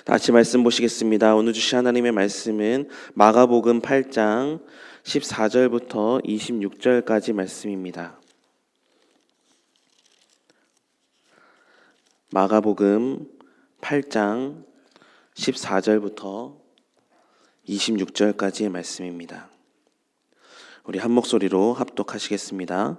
다시 말씀 보시겠습니다. 오늘 주신 하나님의 말씀은 마가복음 8장 14절부터 26절까지 말씀입니다. 마가복음 8장 14절부터 26절까지의 말씀입니다. 우리 한 목소리로 합독하시겠습니다.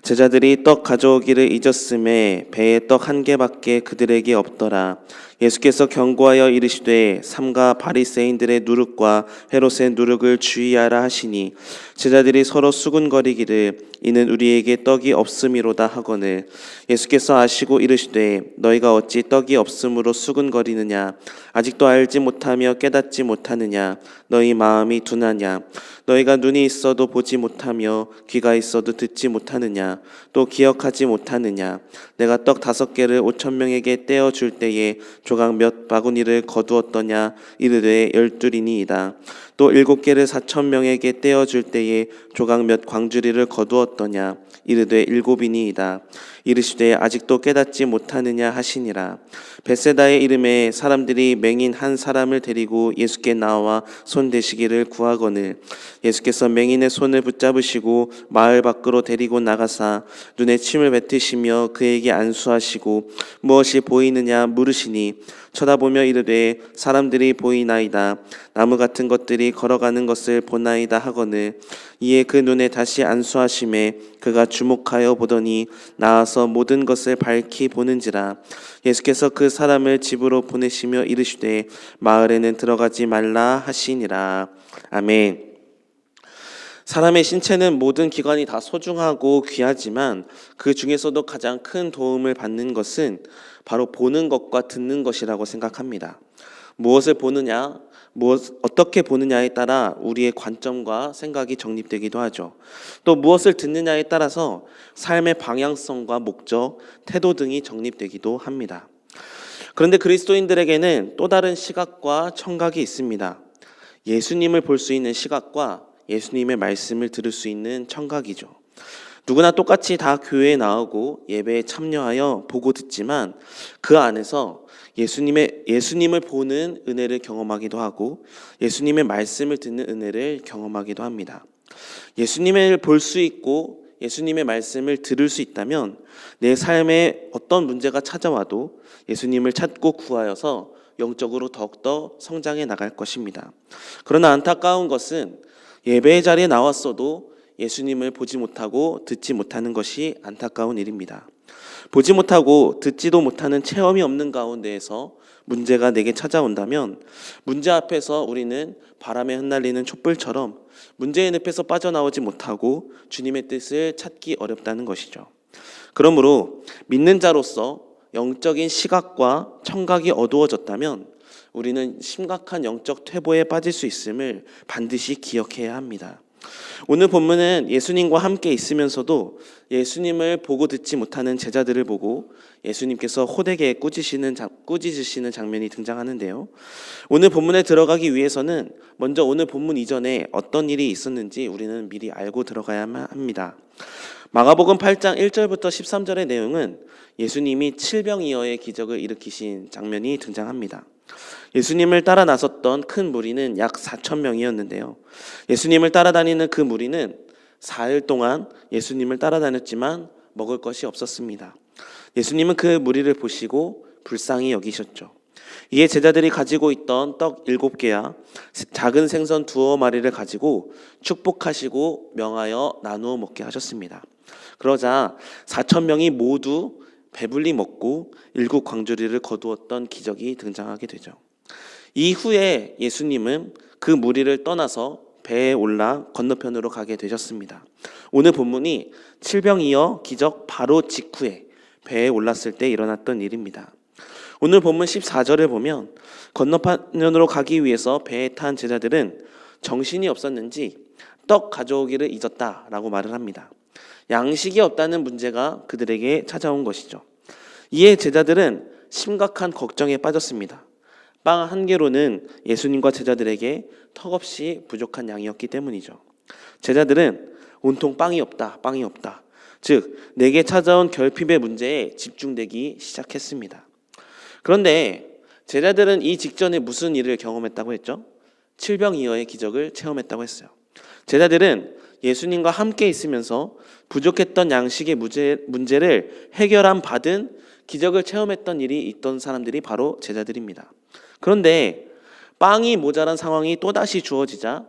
제자들이 떡 가져오기를 잊었음에 배에 떡 한 개밖에 그들에게 없더라. 예수께서 경고하여 이르시되 삼가 바리새인들의 누룩과 헤롯의 누룩을 주의하라 하시니 제자들이 서로 수군거리기를 이는 우리에게 떡이 없음이로다 하거늘 예수께서 아시고 이르시되 너희가 어찌 떡이 없음으로 수군거리느냐 아직도 알지 못하며 깨닫지 못하느냐 너희 마음이 둔하냐 너희가 눈이 있어도 보지 못하며 귀가 있어도 듣지 못하느냐 또 기억하지 못하느냐 내가 떡 5개를 5,000명에게 떼어 줄 때에 조각 몇 바구니를 거두었더냐 이르되 12이니이다 또 7개를 4,000명에게 떼어 줄 때에 조각 몇 광주리를 거두었더냐 이르되 7이니이다 이르시되 아직도 깨닫지 못하느냐 하시니라. 벳세다의 이름에 사람들이 맹인 한 사람을 데리고 예수께 나와 손 대시기를 구하거늘 예수께서 맹인의 손을 붙잡으시고 마을 밖으로 데리고 나가사 눈에 침을 뱉으시며 그에게 안수하시고 무엇이 보이느냐 물으시니 쳐다보며 이르되 사람들이 보이나이다 나무 같은 것들이 걸어가는 것을 보나이다 하거늘 이에 그 눈에 다시 안수하심에 그가 주목하여 보더니 나아서 모든 것을 밝히 보는지라. 예수께서 그 사람을 집으로 보내시며 이르시되 마을에는 들어가지 말라 하시니라. 아멘. 사람의 신체는 모든 기관이 다 소중하고 귀하지만 그 중에서도 가장 큰 도움을 받는 것은 바로 보는 것과 듣는 것이라고 생각합니다. 무엇을 보느냐, 어떻게 보느냐에 따라 우리의 관점과 생각이 정립되기도 하죠. 또 무엇을 듣느냐에 따라서 삶의 방향성과 목적, 태도 등이 정립되기도 합니다. 그런데 그리스도인들에게는 또 다른 시각과 청각이 있습니다. 예수님을 볼 수 있는 시각과 예수님의 말씀을 들을 수 있는 청각이죠. 누구나 똑같이 다 교회에 나오고 예배에 참여하여 보고 듣지만 그 안에서 예수님을 보는 은혜를 경험하기도 하고 예수님의 말씀을 듣는 은혜를 경험하기도 합니다. 예수님을 볼 수 있고 예수님의 말씀을 들을 수 있다면 내 삶에 어떤 문제가 찾아와도 예수님을 찾고 구하여서 영적으로 더욱더 성장해 나갈 것입니다. 그러나 안타까운 것은 예배의 자리에 나왔어도 예수님을 보지 못하고 듣지 못하는 것이 안타까운 일입니다. 보지 못하고 듣지도 못하는 체험이 없는 가운데에서 문제가 내게 찾아온다면 문제 앞에서 우리는 바람에 흩날리는 촛불처럼 문제의 늪에서 빠져나오지 못하고 주님의 뜻을 찾기 어렵다는 것이죠. 그러므로 믿는 자로서 영적인 시각과 청각이 어두워졌다면 우리는 심각한 영적 퇴보에 빠질 수 있음을 반드시 기억해야 합니다. 오늘 본문은 예수님과 함께 있으면서도 예수님을 보고 듣지 못하는 제자들을 보고 예수님께서 호되게 꾸짖으시는 장면이 등장하는데요. 오늘 본문에 들어가기 위해서는 먼저 오늘 본문 이전에 어떤 일이 있었는지 우리는 미리 알고 들어가야만 합니다. 마가복음 8장 1절부터 13절의 내용은 예수님이 칠병이어의 기적을 일으키신 장면이 등장합니다. 예수님을 따라 나섰던 큰 무리는 약 4,000명이었는데요. 예수님을 따라다니는 그 무리는 4일 동안 예수님을 따라다녔지만 먹을 것이 없었습니다. 예수님은 그 무리를 보시고 불쌍히 여기셨죠. 이에 제자들이 가지고 있던 떡 7개와 작은 생선 2마리를 가지고 축복하시고 명하여 나누어 먹게 하셨습니다. 그러자 4,000명이 모두 배불리 먹고 7광주리를 거두었던 기적이 등장하게 되죠. 이후에 예수님은 그 무리를 떠나서 배에 올라 건너편으로 가게 되셨습니다. 오늘 본문이 칠병이어 기적 바로 직후에 배에 올랐을 때 일어났던 일입니다. 오늘 본문 14절을 보면 건너편으로 가기 위해서 배에 탄 제자들은 정신이 없었는지 떡 가져오기를 잊었다라고 말을 합니다. 양식이 없다는 문제가 그들에게 찾아온 것이죠. 이에 제자들은 심각한 걱정에 빠졌습니다. 빵 1개로는 예수님과 제자들에게 턱없이 부족한 양이었기 때문이죠. 제자들은 온통 빵이 없다. 즉 내게 찾아온 결핍의 문제에 집중되기 시작했습니다. 그런데 제자들은 이 직전에 무슨 일을 경험했다고 했죠? 칠병이어의 기적을 체험했다고 했어요. 제자들은 예수님과 함께 있으면서 부족했던 양식의 문제를 해결한 받은 기적을 체험했던 일이 있던 사람들이 바로 제자들입니다. 그런데 빵이 모자란 상황이 또다시 주어지자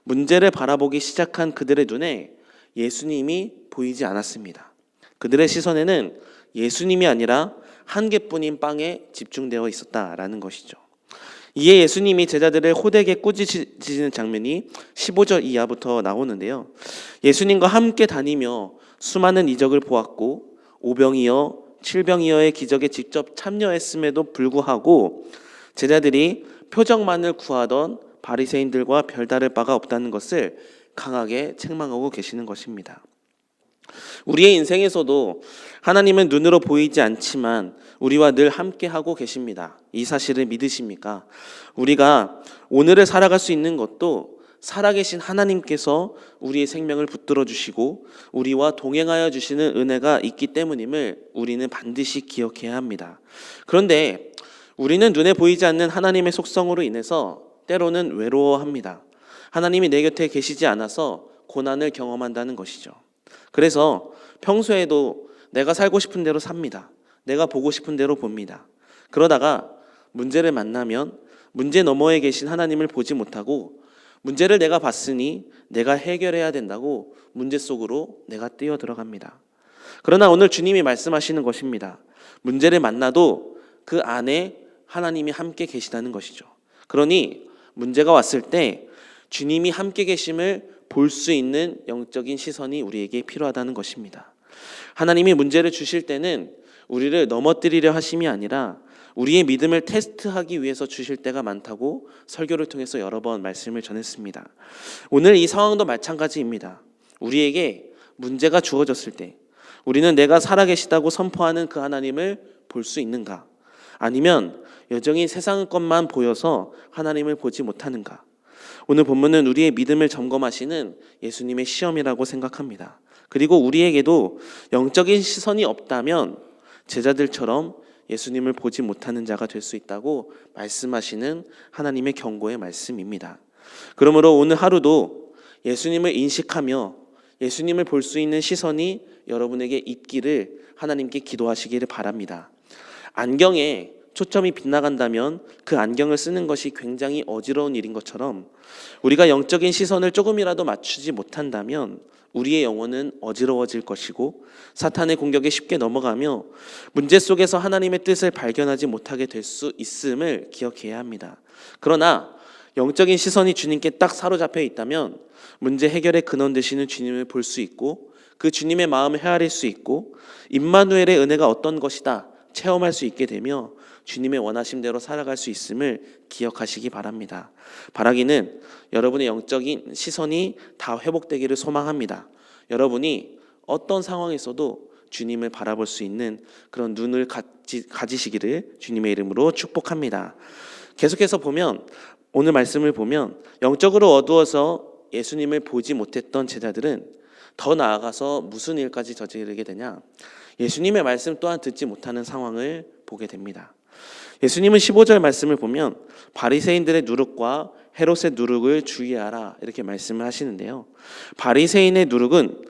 문제를 바라보기 시작한 그들의 눈에 예수님이 보이지 않았습니다. 그들의 시선에는 예수님이 아니라 한 개뿐인 빵에 집중되어 있었다라는 것이죠. 이에 예수님이 제자들을 호되게 꾸짖으시는 장면이 15절 이하부터 나오는데요. 예수님과 함께 다니며 수많은 이적을 보았고 오병이어, 칠병이어의 기적에 직접 참여했음에도 불구하고 제자들이 표적만을 구하던 바리새인들과 별다를 바가 없다는 것을 강하게 책망하고 계시는 것입니다. 우리의 인생에서도 하나님은 눈으로 보이지 않지만 우리와 늘 함께하고 계십니다. 이 사실을 믿으십니까? 우리가 오늘을 살아갈 수 있는 것도 살아계신 하나님께서 우리의 생명을 붙들어 주시고 우리와 동행하여 주시는 은혜가 있기 때문임을 우리는 반드시 기억해야 합니다. 그런데 우리는 눈에 보이지 않는 하나님의 속성으로 인해서 때로는 외로워합니다. 하나님이 내 곁에 계시지 않아서 고난을 경험한다는 것이죠. 그래서 평소에도 내가 살고 싶은 대로 삽니다. 내가 보고 싶은 대로 봅니다. 그러다가 문제를 만나면 문제 너머에 계신 하나님을 보지 못하고 문제를 내가 봤으니 내가 해결해야 된다고 문제 속으로 내가 뛰어 들어갑니다. 그러나 오늘 주님이 말씀하시는 것입니다. 문제를 만나도 그 안에 하나님이 함께 계시다는 것이죠. 그러니 문제가 왔을 때 주님이 함께 계심을 볼 수 있는 영적인 시선이 우리에게 필요하다는 것입니다. 하나님이 문제를 주실 때는 우리를 넘어뜨리려 하심이 아니라 우리의 믿음을 테스트하기 위해서 주실 때가 많다고 설교를 통해서 여러 번 말씀을 전했습니다. 오늘 이 상황도 마찬가지입니다. 우리에게 문제가 주어졌을 때 우리는 내가 살아계시다고 선포하는 그 하나님을 볼 수 있는가? 아니면 여전히 세상 것만 보여서 하나님을 보지 못하는가? 오늘 본문은 우리의 믿음을 점검하시는 예수님의 시험이라고 생각합니다. 그리고 우리에게도 영적인 시선이 없다면 제자들처럼 예수님을 보지 못하는 자가 될 수 있다고 말씀하시는 하나님의 경고의 말씀입니다. 그러므로 오늘 하루도 예수님을 인식하며 예수님을 볼 수 있는 시선이 여러분에게 있기를 하나님께 기도하시기를 바랍니다. 안경에 초점이 빗나간다면 그 안경을 쓰는 것이 굉장히 어지러운 일인 것처럼 우리가 영적인 시선을 조금이라도 맞추지 못한다면 우리의 영혼은 어지러워질 것이고 사탄의 공격에 쉽게 넘어가며 문제 속에서 하나님의 뜻을 발견하지 못하게 될 수 있음을 기억해야 합니다. 그러나 영적인 시선이 주님께 딱 사로잡혀 있다면 문제 해결의 근원 되시는 주님을 볼 수 있고 그 주님의 마음을 헤아릴 수 있고 임마누엘의 은혜가 어떤 것이다 체험할 수 있게 되며 주님의 원하심대로 살아갈 수 있음을 기억하시기 바랍니다. 바라기는 여러분의 영적인 시선이 다 회복되기를 소망합니다. 여러분이 어떤 상황에서도 주님을 바라볼 수 있는 그런 눈을 가지시기를 주님의 이름으로 축복합니다. 계속해서 보면 오늘 말씀을 보면 영적으로 어두워서 예수님을 보지 못했던 제자들은 더 나아가서 무슨 일까지 저지르게 되냐? 예수님의 말씀 또한 듣지 못하는 상황을 보게 됩니다. 예수님은 15절 말씀을 보면 바리새인들의 누룩과 헤롯의 누룩을 주의하라 이렇게 말씀을 하시는데요. 바리새인의 누룩은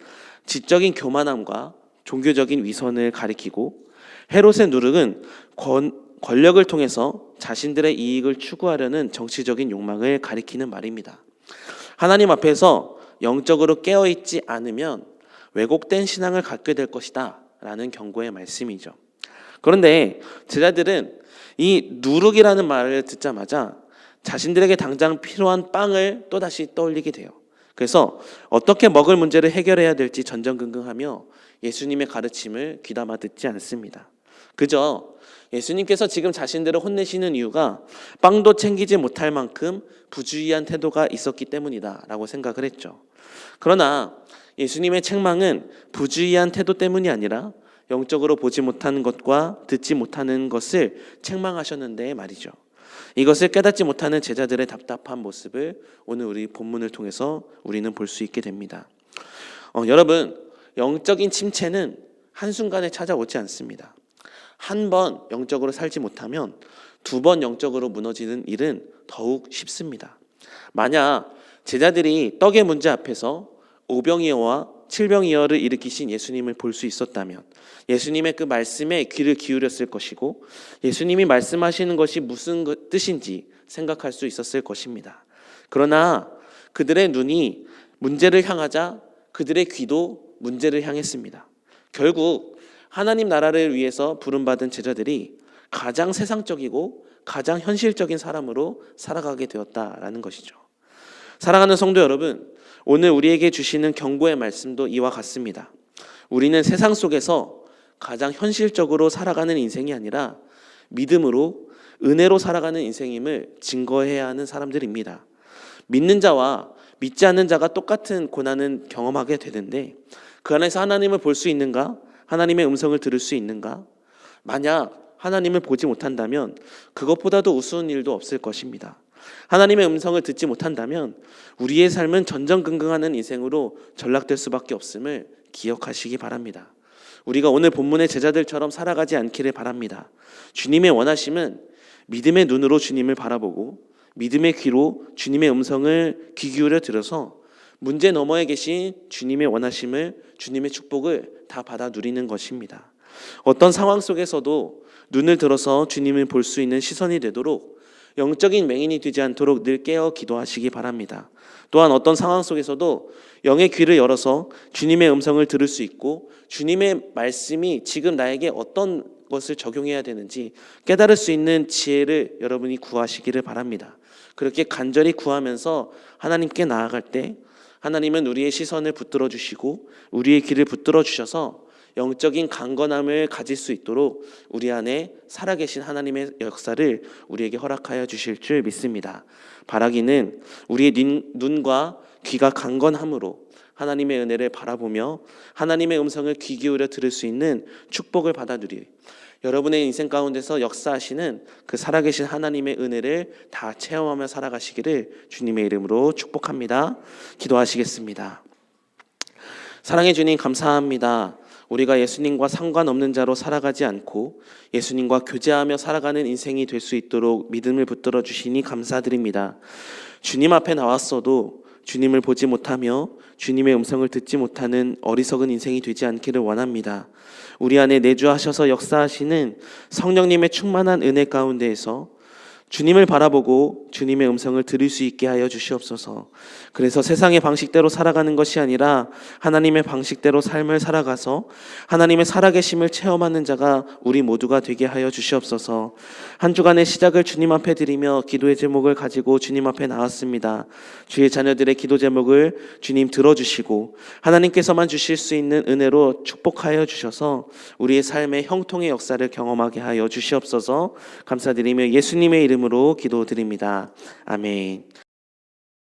지적인 교만함과 종교적인 위선을 가리키고 헤롯의 누룩은 권력을 통해서 자신들의 이익을 추구하려는 정치적인 욕망을 가리키는 말입니다. 하나님 앞에서 영적으로 깨어있지 않으면 왜곡된 신앙을 갖게 될 것이다 라는 경고의 말씀이죠. 그런데 제자들은 이 누룩이라는 말을 듣자마자 자신들에게 당장 필요한 빵을 또다시 떠올리게 돼요. 그래서 어떻게 먹을 문제를 해결해야 될지 전전긍긍하며 예수님의 가르침을 귀담아 듣지 않습니다. 그저 예수님께서 지금 자신들을 혼내시는 이유가 빵도 챙기지 못할 만큼 부주의한 태도가 있었기 때문이다 라고 생각을 했죠. 그러나 예수님의 책망은 부주의한 태도 때문이 아니라 영적으로 보지 못하는 것과 듣지 못하는 것을 책망하셨는데 말이죠. 이것을 깨닫지 못하는 제자들의 답답한 모습을 오늘 우리 본문을 통해서 우리는 볼 수 있게 됩니다. 여러분, 영적인 침체는 한순간에 찾아오지 않습니다. 한 번 영적으로 살지 못하면 두 번 영적으로 무너지는 일은 더욱 쉽습니다. 만약 제자들이 떡의 문제 앞에서 오병이어와 칠병이어를 일으키신 예수님을 볼 수 있었다면 예수님의 그 말씀에 귀를 기울였을 것이고 예수님이 말씀하시는 것이 무슨 뜻인지 생각할 수 있었을 것입니다. 그러나 그들의 눈이 문제를 향하자 그들의 귀도 문제를 향했습니다. 결국 하나님 나라를 위해서 부름받은 제자들이 가장 세상적이고 가장 현실적인 사람으로 살아가게 되었다라는 것이죠. 사랑하는 성도 여러분, 오늘 우리에게 주시는 경고의 말씀도 이와 같습니다. 우리는 세상 속에서 가장 현실적으로 살아가는 인생이 아니라 믿음으로 은혜로 살아가는 인생임을 증거해야 하는 사람들입니다. 믿는 자와 믿지 않는 자가 똑같은 고난은 경험하게 되는데 그 안에서 하나님을 볼 수 있는가? 하나님의 음성을 들을 수 있는가? 만약 하나님을 보지 못한다면 그것보다도 우스운 일도 없을 것입니다. 하나님의 음성을 듣지 못한다면 우리의 삶은 전전긍긍하는 인생으로 전락될 수밖에 없음을 기억하시기 바랍니다. 우리가 오늘 본문의 제자들처럼 살아가지 않기를 바랍니다. 주님의 원하심은 믿음의 눈으로 주님을 바라보고 믿음의 귀로 주님의 음성을 귀 기울여 들어서 문제 너머에 계신 주님의 원하심을, 주님의 축복을 다 받아 누리는 것입니다. 어떤 상황 속에서도 눈을 들어서 주님을 볼 수 있는 시선이 되도록 영적인 맹인이 되지 않도록 늘 깨어 기도하시기 바랍니다. 또한 어떤 상황 속에서도 영의 귀를 열어서 주님의 음성을 들을 수 있고 주님의 말씀이 지금 나에게 어떤 것을 적용해야 되는지 깨달을 수 있는 지혜를 여러분이 구하시기를 바랍니다. 그렇게 간절히 구하면서 하나님께 나아갈 때 하나님은 우리의 시선을 붙들어 주시고 우리의 귀를 붙들어 주셔서 영적인 강건함을 가질 수 있도록 우리 안에 살아계신 하나님의 역사를 우리에게 허락하여 주실 줄 믿습니다. 바라기는 우리의 눈과 귀가 강건함으로 하나님의 은혜를 바라보며 하나님의 음성을 귀 기울여 들을 수 있는 축복을 받아 누리 여러분의 인생 가운데서 역사하시는 그 살아계신 하나님의 은혜를 다 체험하며 살아가시기를 주님의 이름으로 축복합니다. 기도하시겠습니다. 사랑해 주님 감사합니다. 우리가 예수님과 상관없는 자로 살아가지 않고 예수님과 교제하며 살아가는 인생이 될 수 있도록 믿음을 붙들어 주시니 감사드립니다. 주님 앞에 나왔어도 주님을 보지 못하며 주님의 음성을 듣지 못하는 어리석은 인생이 되지 않기를 원합니다. 우리 안에 내주하셔서 역사하시는 성령님의 충만한 은혜 가운데에서 주님을 바라보고 주님의 음성을 들을 수 있게 하여 주시옵소서. 그래서 세상의 방식대로 살아가는 것이 아니라 하나님의 방식대로 삶을 살아가서 하나님의 살아계심을 체험하는 자가 우리 모두가 되게 하여 주시옵소서. 한 주간의 시작을 주님 앞에 드리며 기도의 제목을 가지고 주님 앞에 나왔습니다. 주의 자녀들의 기도 제목을 주님 들어주시고 하나님께서만 주실 수 있는 은혜로 축복하여 주셔서 우리의 삶의 형통의 역사를 경험하게 하여 주시옵소서. 감사드리며 예수님의 이름으로 기도드립니다. 아멘.